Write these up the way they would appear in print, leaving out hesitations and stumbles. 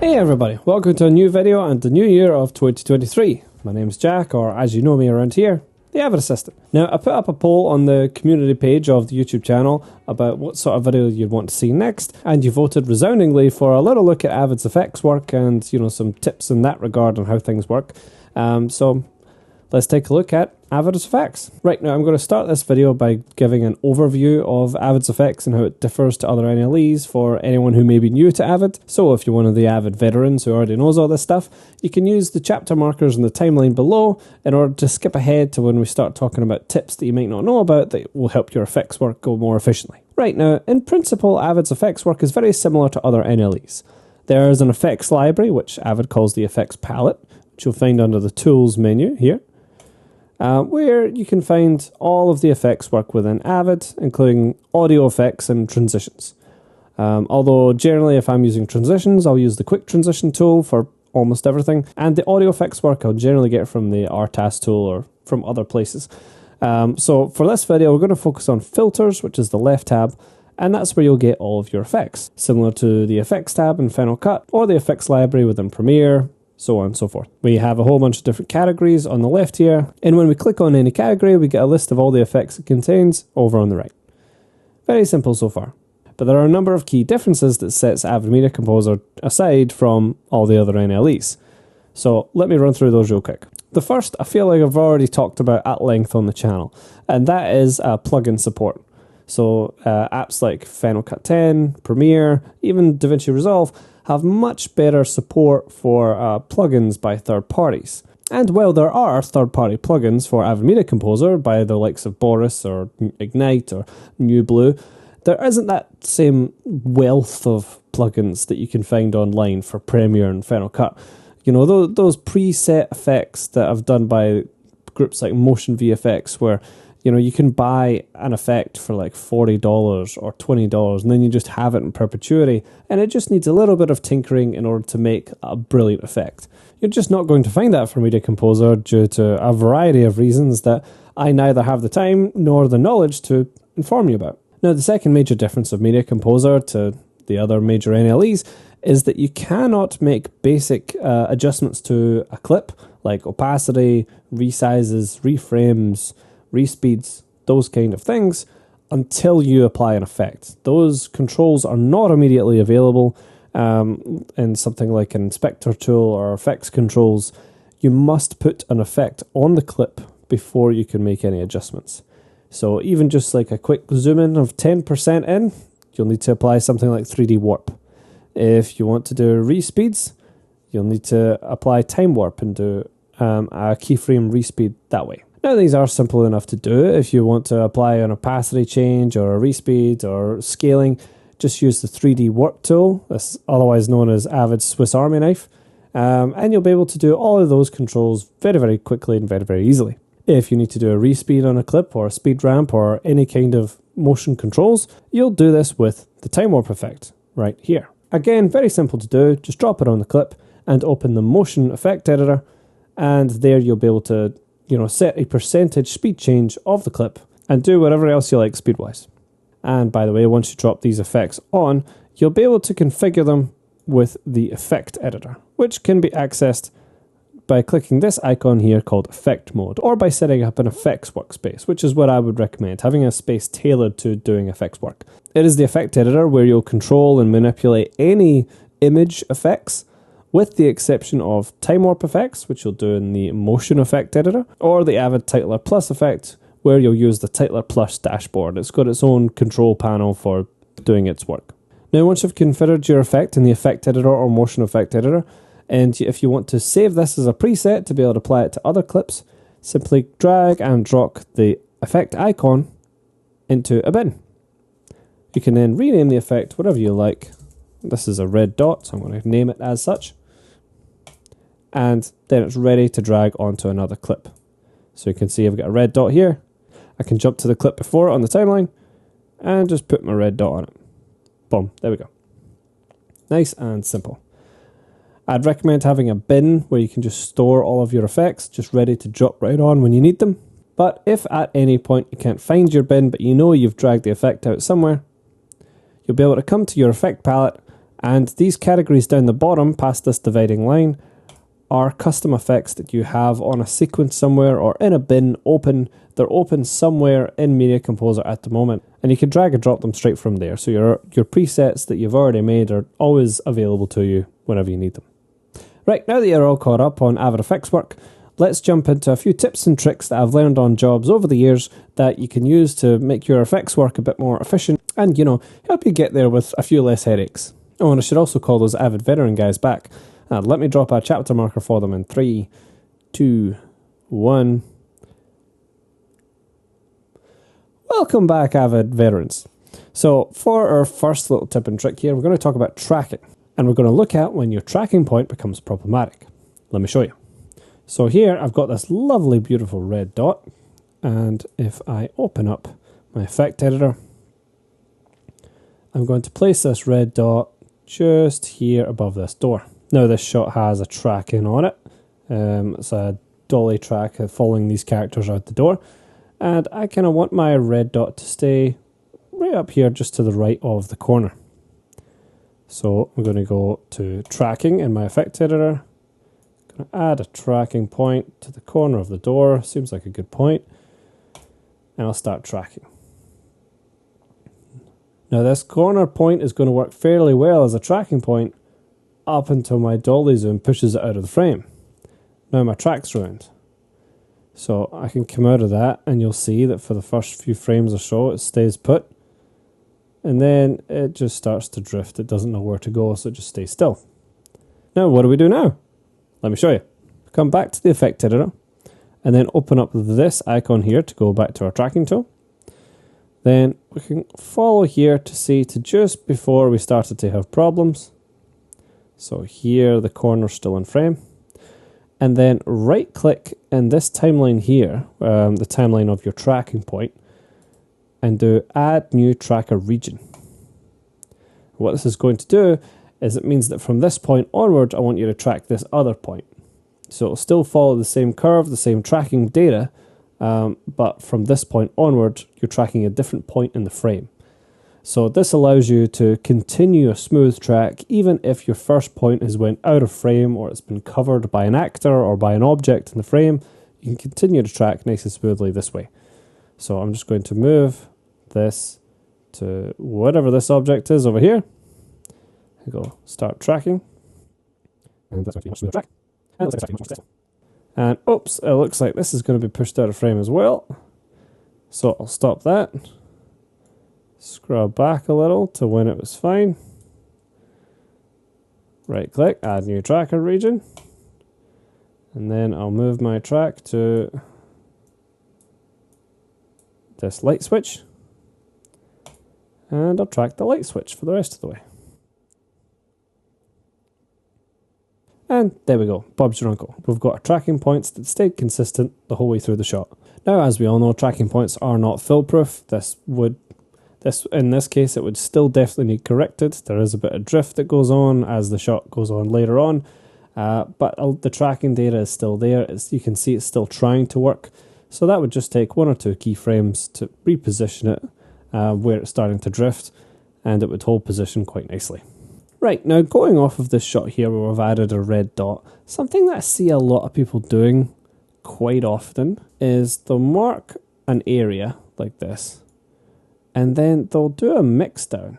Hey everybody, welcome to a new video and the new year of 2023. My name's Jack, or as you know me around here, the Avid Assistant. Now, I put up a poll on the community page of the YouTube channel about what sort of video you'd want to see next, and you voted resoundingly for a little look at Avid's effects work and, you know, some tips in that regard on how things work. So let's take a look at Avid's Effects. Right, now I'm going to start this video by giving an overview of Avid's Effects and how it differs to other NLEs for anyone who may be new to Avid. So if you're one of the Avid veterans who already knows all this stuff, you can use the chapter markers in the timeline below in order to skip ahead to when we start talking about tips that you might not know about that will help your effects work go more efficiently. Right, now in principle, Avid's effects work is very similar to other NLEs. There is an effects library, which Avid calls the effects palette, which you'll find under the tools menu here. Where you can find all of the effects work within Avid, including audio effects and transitions. Although generally if I'm using transitions, I'll use the quick transition tool for almost everything, and the audio effects work I'll generally get from the RTAS tool or from other places. So for this video we're going to focus on filters, which is the left tab, and that's where you'll get all of your effects, similar to the effects tab in Final Cut or the effects library within Premiere, so on and so forth. We have a whole bunch of different categories on the left here, and when we click on any category we get a list of all the effects it contains over on the right. Very simple so far, but there are a number of key differences that sets Avid Media Composer aside from all the other NLEs. So let me run through those real quick. The first I feel like I've already talked about at length on the channel, and that is plugin support. So apps like Final Cut 10, Premiere, even DaVinci Resolve have much better support for plugins by third parties. And while there are third-party plugins for Avid Media Composer by the likes of Boris or Ignite or New Blue, there isn't that same wealth of plugins that you can find online for Premiere and Final Cut. You know, those preset effects that I've done by groups like Motion VFX, where you know, you can buy an effect for like $40 or $20 and then you just have it in perpetuity, and it just needs a little bit of tinkering in order to make a brilliant effect. You're just not going to find that for Media Composer due to a variety of reasons that I neither have the time nor the knowledge to inform you about. Now, the second major difference of Media Composer to the other major NLEs is that you cannot make basic adjustments to a clip, like opacity, resizes, reframes, respeeds, those kind of things, until you apply an effect. Those controls are not immediately available in something like an inspector tool or effects controls. You must put an effect on the clip before you can make any adjustments. So even just like a quick zoom in of 10% in, you'll need to apply something like 3D warp. If you want to do respeeds, you'll need to apply time warp and do a keyframe respeed that way. Now, these are simple enough to do. If you want to apply an opacity change or a respeed or scaling, just use the 3D warp tool, otherwise known as Avid's Swiss Army knife, and you'll be able to do all of those controls very, very quickly and very, very easily. If you need to do a respeed on a clip or a speed ramp or any kind of motion controls, you'll do this with the time warp effect right here. Again, very simple to do. Just drop it on the clip and open the motion effect editor, and there you'll be able to, you know, set a percentage speed change of the clip and do whatever else you like speed-wise. And by the way, once you drop these effects on, you'll be able to configure them with the effect editor, which can be accessed by clicking this icon here called Effect Mode, or by setting up an effects workspace, which is what I would recommend, having a space tailored to doing effects work. It is the effect editor where you'll control and manipulate any image effects, with the exception of time warp effects, which you'll do in the motion effect editor, or the Avid Titler Plus effect, where you'll use the Titler Plus dashboard. It's got its own control panel for doing its work. Now, once you've configured your effect in the effect editor or motion effect editor, and if you want to save this as a preset to be able to apply it to other clips, simply drag and drop the effect icon into a bin. You can then rename the effect whatever you like. This is a red dot, so I'm going to name it as such. And then it's ready to drag onto another clip. So you can see I've got a red dot here. I can jump to the clip before it on the timeline and just put my red dot on it. Boom, there we go. Nice and simple. I'd recommend having a bin where you can just store all of your effects, just ready to drop right on when you need them. But if at any point you can't find your bin, but you know you've dragged the effect out somewhere, you'll be able to come to your effect palette And these categories down the bottom, past this dividing line, are custom effects that you have on a sequence somewhere or in a bin open. They're open somewhere in Media Composer at the moment, and you can drag and drop them straight from there. So your presets that you've already made are always available to you whenever you need them. Right, now that you're all caught up on Avid Effects work, let's jump into a few tips and tricks that I've learned on jobs over the years that you can use to make your effects work a bit more efficient and, help you get there with a few less headaches. Oh, and I should also call those Avid veteran guys back. Let me drop a chapter marker for them in 3, 2, 1. Welcome back, Avid veterans. So for our first little tip and trick here, we're going to talk about tracking. And we're going to look at when your tracking point becomes problematic. Let me show you. So here I've got this lovely, beautiful red dot. And if I open up my effect editor, I'm going to place this red dot just here above this door. Now this shot has a tracking on it. It's a dolly track following these characters out the door. And I kind of want my red dot to stay right up here just to the right of the corner. So I'm going to go to tracking in my effect editor. I'm going to add a tracking point to the corner of the door. Seems like a good point. And I'll start tracking. Now this corner point is going to work fairly well as a tracking point up until my dolly zoom pushes it out of the frame. Now my track's ruined. So I can come out of that and you'll see that for the first few frames or so it stays put. And then it just starts to drift. It doesn't know where to go, so it just stays still. Now what do we do now? Let me show you. Come back to the effect editor and then open up this icon here to go back to our tracking tool. Then we can follow here to see to just before we started to have problems. So here the corner's still in frame. And then right click in this timeline here, the timeline of your tracking point, and do add new tracker region. What this is going to do is it means that from this point onward, I want you to track this other point. So it'll still follow the same curve, the same tracking data, but from this point onward, you're tracking a different point in the frame. So this allows you to continue a smooth track even if your first point has went out of frame or it's been covered by an actor or by an object in the frame. You can continue to track nice and smoothly this way. So I'm just going to move this to whatever this object is over here. I go start tracking. And that's going to be a much smoother track. And it looks like it's much more and oops, it looks like this is going to be pushed out of frame as well. So I'll stop that. Scrub back a little to when it was fine. Right click, add new tracker region. And then I'll move my track to this light switch. And I'll track the light switch for the rest of the way. And there we go, Bob's your uncle. We've got our tracking points that stayed consistent the whole way through the shot. Now, as we all know, tracking points are not foolproof. In this case, it would still definitely need corrected. There is a bit of drift that goes on as the shot goes on later on, but the tracking data is still there. You can see it's still trying to work. So that would just take 1 or 2 keyframes to reposition it where it's starting to drift, and it would hold position quite nicely. Right, now going off of this shot here where we've added a red dot, something that I see a lot of people doing quite often is they'll mark an area like this, and then they'll do a mix down,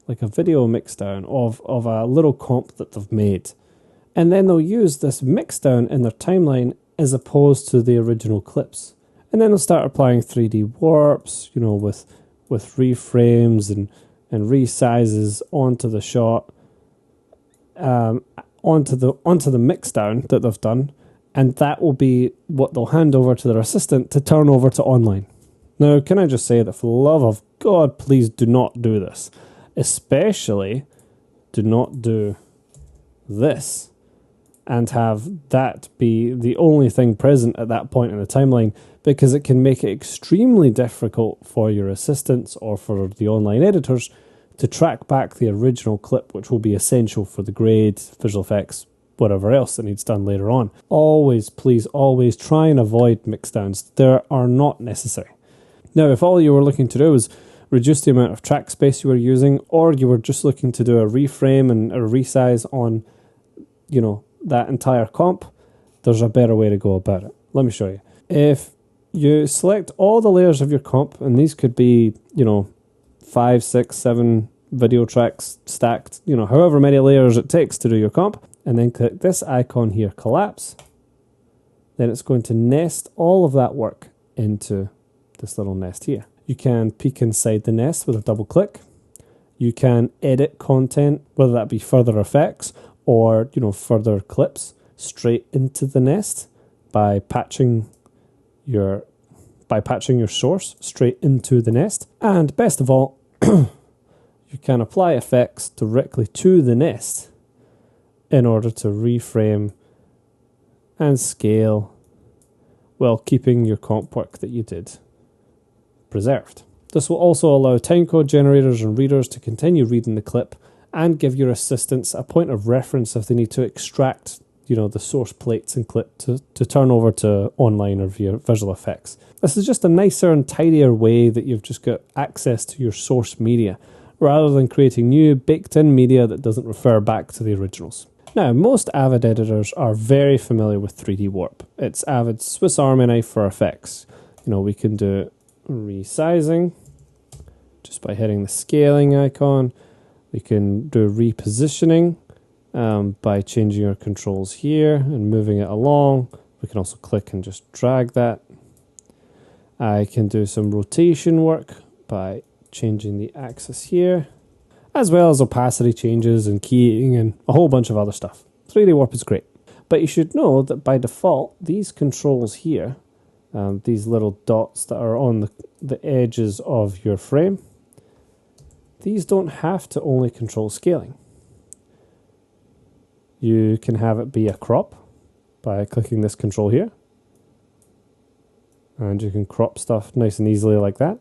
like a video mix down of a little comp that they've made. And then they'll use this mix down in their timeline as opposed to the original clips. And then they'll start applying 3D warps, with reframes and resizes onto the shot, onto the mix down that they've done, and that will be what they'll hand over to their assistant to turn over to online. Now, can I just say that for the love of God, please do not do this. Especially, do not do this and have that be the only thing present at that point in the timeline, because it can make it extremely difficult for your assistants or for the online editors to track back the original clip, which will be essential for the grade, visual effects, whatever else that needs done later on. Always, please, always try and avoid mixdowns. They are not necessary. Now, if all you were looking to do is reduce the amount of track space you were using, or you were just looking to do a reframe and a resize on, you know, that entire comp, there's a better way to go about it. Let me show you. If you select all the layers of your comp, and these could be, you know, 5, 6, 7 video tracks stacked, you know, however many layers it takes to do your comp, and then click this icon here, collapse, then it's going to nest all of that work into this little nest here. You can peek inside the nest with a double click. You can edit content, whether that be further effects or, you know, further clips straight into the nest by patching your source straight into the nest. And best of all, you can apply effects directly to the nest in order to reframe and scale while keeping your comp work that you did preserved. This will also allow timecode generators and readers to continue reading the clip and give your assistants a point of reference if they need to extract, you know, the source plates and clip to turn over to online or via visual effects. This is just a nicer and tidier way that you've just got access to your source media, rather than creating new baked-in media that doesn't refer back to the originals. Now, most Avid editors are very familiar with 3D Warp. It's Avid's Swiss Army knife for effects. You know, we can do resizing just by hitting the scaling icon. We can do repositioning by changing our controls here and moving it along. We can also click and just drag that. I can do some rotation work by changing the axis here, as well as opacity changes and keying and a whole bunch of other stuff. 3D Warp is great. But you should know that by default, these controls here, these little dots that are on the edges of your frame, these don't have to only control scaling. You can have it be a crop by clicking this control here. And you can crop stuff nice and easily like that.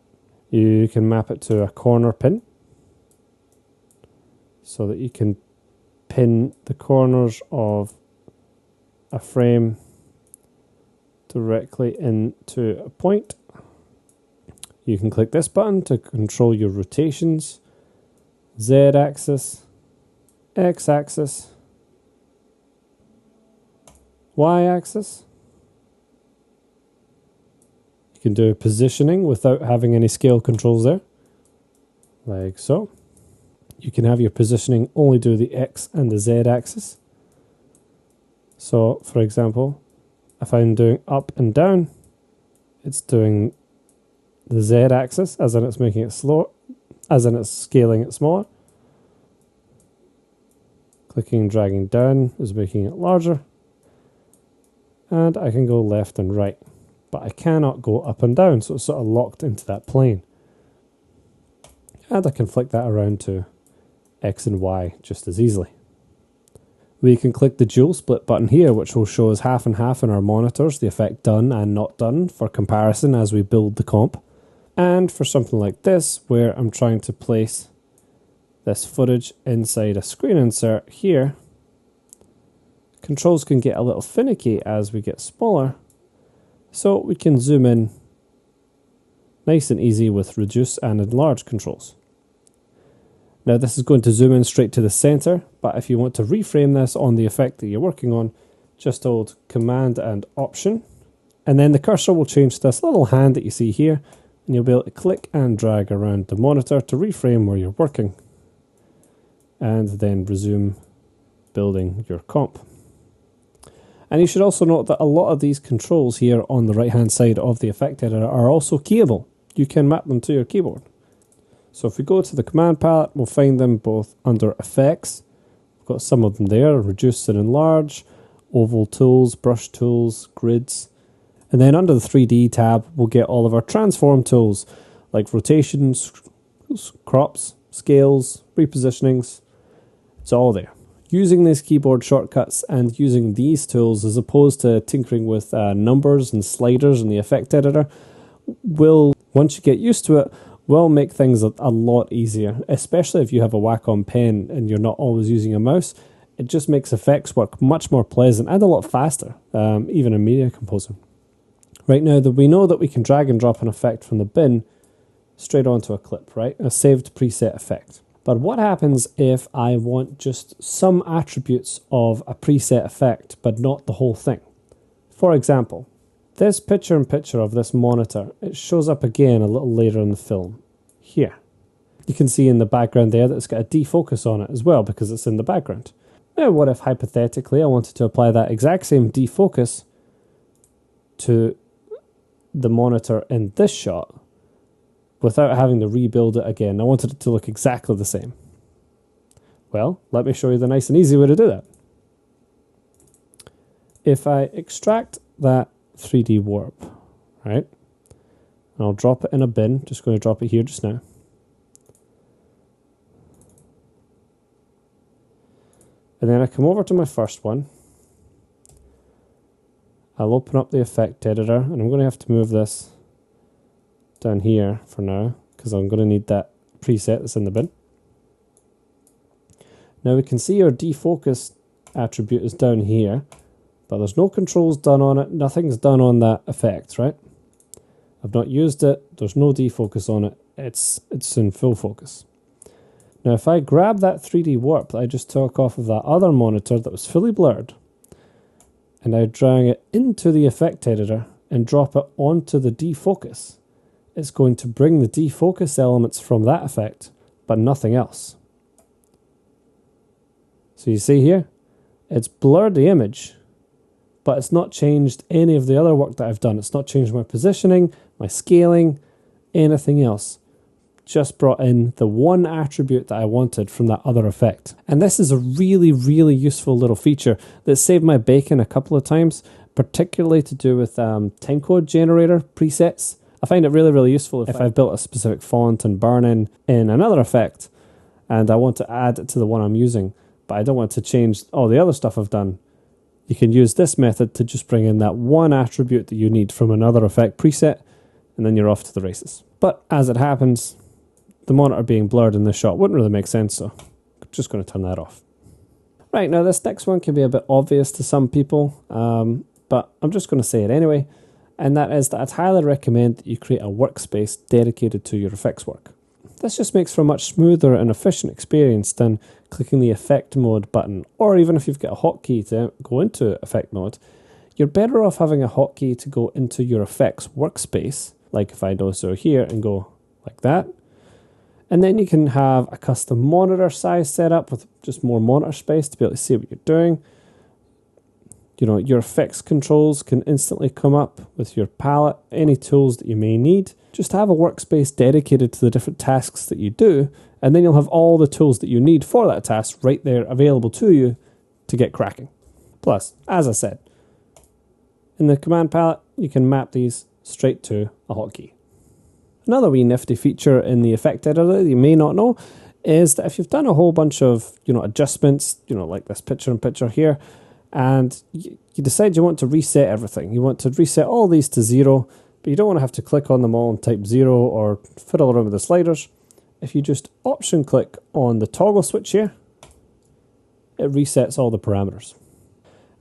You can map it to a corner pin so that you can pin the corners of a frame directly into a point. You can click this button to control your rotations, Z-axis, X-axis, Y-axis. You can do positioning without having any scale controls there, like so. You can have your positioning only do the X and the Z axis. So, for example, if I'm doing up and down, it's doing the Z axis, as in it's making it slower, as in it's scaling it smaller. Clicking and dragging down is making it larger. And I can go left and right, but I cannot go up and down, so it's sort of locked into that plane. And I can flick that around to X and Y just as easily. We can click the dual split button here, which will show us half and half in our monitors, the effect done and not done for comparison as we build the comp. And for something like this, where I'm trying to place this footage inside a screen insert here, controls can get a little finicky as we get smaller, so we can zoom in nice and easy with reduce and enlarge controls. Now this is going to zoom in straight to the center, but if you want to reframe this on the effect that you're working on, just hold Command and Option, and then the cursor will change to this little hand that you see here, and you'll be able to click and drag around the monitor to reframe where you're working, and then resume building your comp. And you should also note that a lot of these controls here on the right hand side of the effect editor are also keyable. You can map them to your keyboard. So if we go to the command palette, we'll find them both under effects. We've got some of them there, reduce and enlarge, oval tools, brush tools, grids. And then under the 3D tab, we'll get all of our transform tools like rotations, crops, scales, repositionings. It's all there. Using these keyboard shortcuts and using these tools as opposed to tinkering with numbers and sliders in the effect editor will, once you get used to it, will make things a lot easier, especially if you have a Wacom pen and you're not always using a mouse. It just makes effects work much more pleasant and a lot faster, even in Media Composer. Right now, we know that we can drag and drop an effect from the bin straight onto a clip, right? A saved preset effect. But what happens if I want just some attributes of a preset effect, but not the whole thing? For example, this picture-in-picture of this monitor, it shows up again a little later in the film. Here. You can see in the background there that it's got a defocus on it as well because it's in the background. Now, what if hypothetically I wanted to apply that exact same defocus to the monitor in this shot without having to rebuild it again? I wanted it to look exactly the same. Well, let me show you the nice and easy way to do that. If I extract that 3D warp, right, and I'll drop it in a bin, just going to drop it here just now. And then I come over to my first one. I'll open up the effect editor, and I'm going to have to move this down here for now because I'm going to need that preset that's in the bin. Now we can see our defocus attribute is down here, but there's no controls done on it, nothing's done on that effect, right? I've not used it, there's no defocus on it, it's in full focus. Now if I grab that 3D warp that I just took off of that other monitor that was fully blurred, and I drag it into the effect editor and drop it onto the defocus, it's going to bring the defocus elements from that effect, but nothing else. So you see here, it's blurred the image, but it's not changed any of the other work that I've done. It's not changed my positioning, my scaling, anything else. Just brought in the one attribute that I wanted from that other effect. And this is a really, really useful little feature that saved my bacon a couple of times, particularly to do with timecode generator presets. I find it really, really useful if I've built a specific font and burn-in another effect and I want to add it to the one I'm using, but I don't want to change all the other stuff I've done. You can use this method to just bring in that one attribute that you need from another effect preset, and then you're off to the races. But as it happens, the monitor being blurred in this shot wouldn't really make sense, so I'm just going to turn that off. Right, now this next one can be a bit obvious to some people, but I'm just going to say it anyway, and that is that I'd highly recommend that you create a workspace dedicated to your effects work. This just makes for a much smoother and efficient experience than clicking the effect mode button, or even if you've got a hotkey to go into effect mode, you're better off having a hotkey to go into your effects workspace, like if I do so here and go like that. And then you can have a custom monitor size set up with just more monitor space to be able to see what you're doing. You know, your effects controls can instantly come up with your palette, any tools that you may need. Just have a workspace dedicated to the different tasks that you do, and then you'll have all the tools that you need for that task right there available to you to get cracking. Plus, as I said, in the command palette, you can map these straight to a hotkey. Another wee nifty feature in the effect editor that you may not know is that if you've done a whole bunch of, adjustments, like this picture-in-picture here, and you decide you want to reset everything. You want to reset all these to 0, but you don't want to have to click on them all and type 0 or fiddle around with the sliders. If you just option click on the toggle switch here, it resets all the parameters.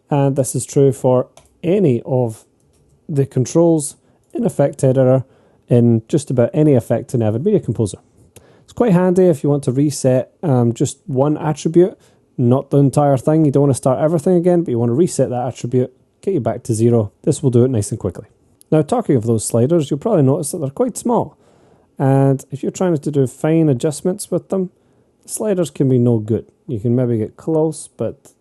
And this is true for any of the controls in Effect Editor in just about any effect in Avid Media Composer. It's quite handy if you want to reset just one attribute, not the entire thing. You don't want to start everything again, but you want to reset that attribute, get you back to 0. This will do it nice and quickly. Now, talking of those sliders, you'll probably notice that they're quite small. And if you're trying to do fine adjustments with them, the sliders can be no good. You can maybe get close, but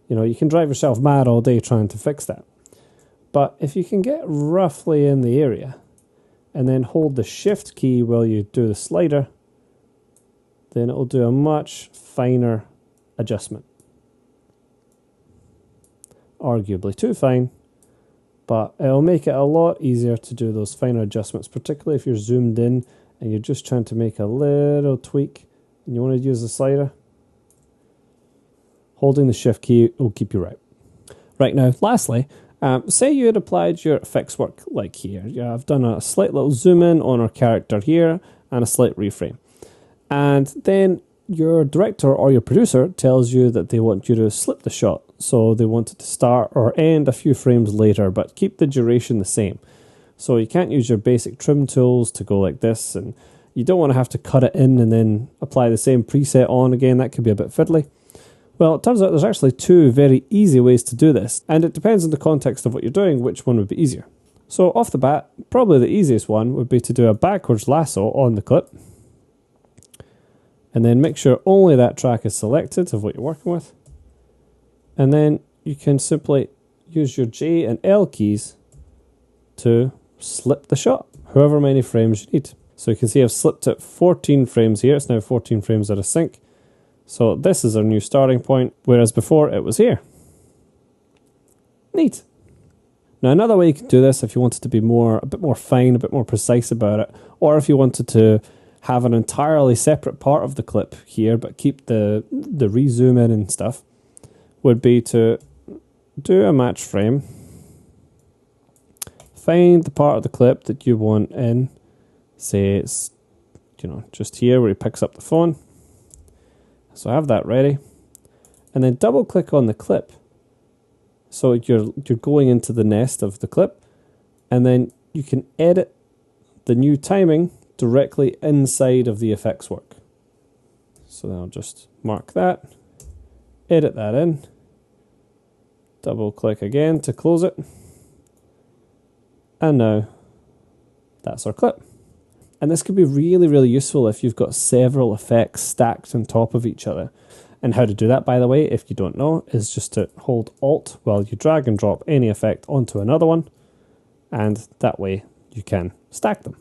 you can drive yourself mad all day trying to fix that. But if you can get roughly in the area and then hold the shift key while you do the slider, then it'll do a much finer adjustment. Arguably too fine, but it'll make it a lot easier to do those finer adjustments, particularly if you're zoomed in and you're just trying to make a little tweak and you want to use the slider. Holding the shift key will keep you right. Right, now, lastly, say you had applied your effects work like here. Yeah, I've done a slight little zoom in on our character here and a slight reframe. And then your director or your producer tells you that they want you to slip the shot. So they want it to start or end a few frames later, but keep the duration the same. So you can't use your basic trim tools to go like this and You don't want to have to cut it in and then apply the same preset on again. That could be a bit fiddly. Well, it turns out there's actually two very easy ways to do this, and it depends on the context of what you're doing, which one would be easier. So off the bat, probably the easiest one would be to do a backwards lasso on the clip, and then make sure only that track is selected of what you're working with. And then you can simply use your J and L keys to slip the shot, however many frames you need. So you can see I've slipped it 14 frames here. It's now 14 frames out of sync. So this is our new starting point, whereas before it was here. Neat. Now another way you can do this, if you wanted to be a bit more fine, a bit more precise about it, or if you wanted to have an entirely separate part of the clip here, but keep the re-zoom in and stuff, would be to do a match frame, find the part of the clip that you want in, say it's, just here where he picks up the phone. So I have that ready, and then double click on the clip. So you're going into the nest of the clip, and then you can edit the new timing directly inside of the effects work. So then I'll just mark that, edit that in, double click again to close it, and now that's our clip. And this could be really, really useful if you've got several effects stacked on top of each other. And how to do that, by the way, if you don't know, is just to hold Alt while you drag and drop any effect onto another one, and that way you can stack them.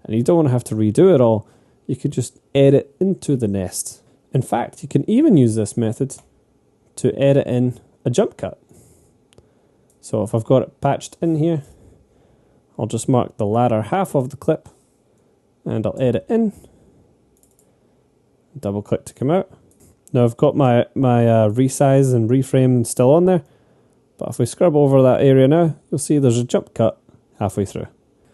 And you don't want to have to redo it all. You could just edit into the nest. In fact, you can even use this method to edit in a jump cut. So if I've got it patched in here, I'll just mark the latter half of the clip, and I'll edit in, double click to come out. Now I've got my resize and reframe still on there, but if we scrub over that area now, you'll see there's a jump cut halfway through.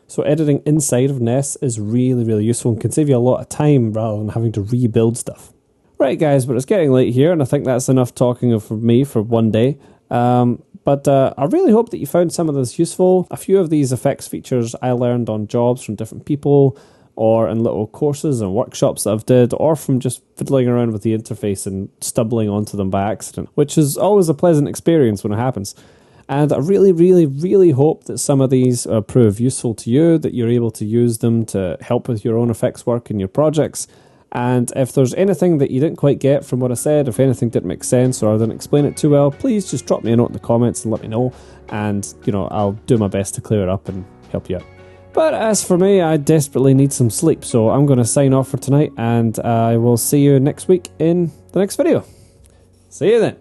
So editing inside of nests is really, really useful and can save you a lot of time rather than having to rebuild stuff. Right guys, but it's getting late here, and I think that's enough talking for me for one day. But I really hope that you found some of this useful. A few of these effects features I learned on jobs from different people, or in little courses and workshops that I've did, or from just fiddling around with the interface and stumbling onto them by accident, which is always a pleasant experience when it happens. And I really, really, really hope that some of these prove useful to you, that you're able to use them to help with your own effects work in your projects. And if there's anything that you didn't quite get from what I said, if anything didn't make sense or I didn't explain it too well, please just drop me a note in the comments and let me know. And, I'll do my best to clear it up and help you out. But as for me, I desperately need some sleep, so I'm going to sign off for tonight, and I will see you next week in the next video. See you then.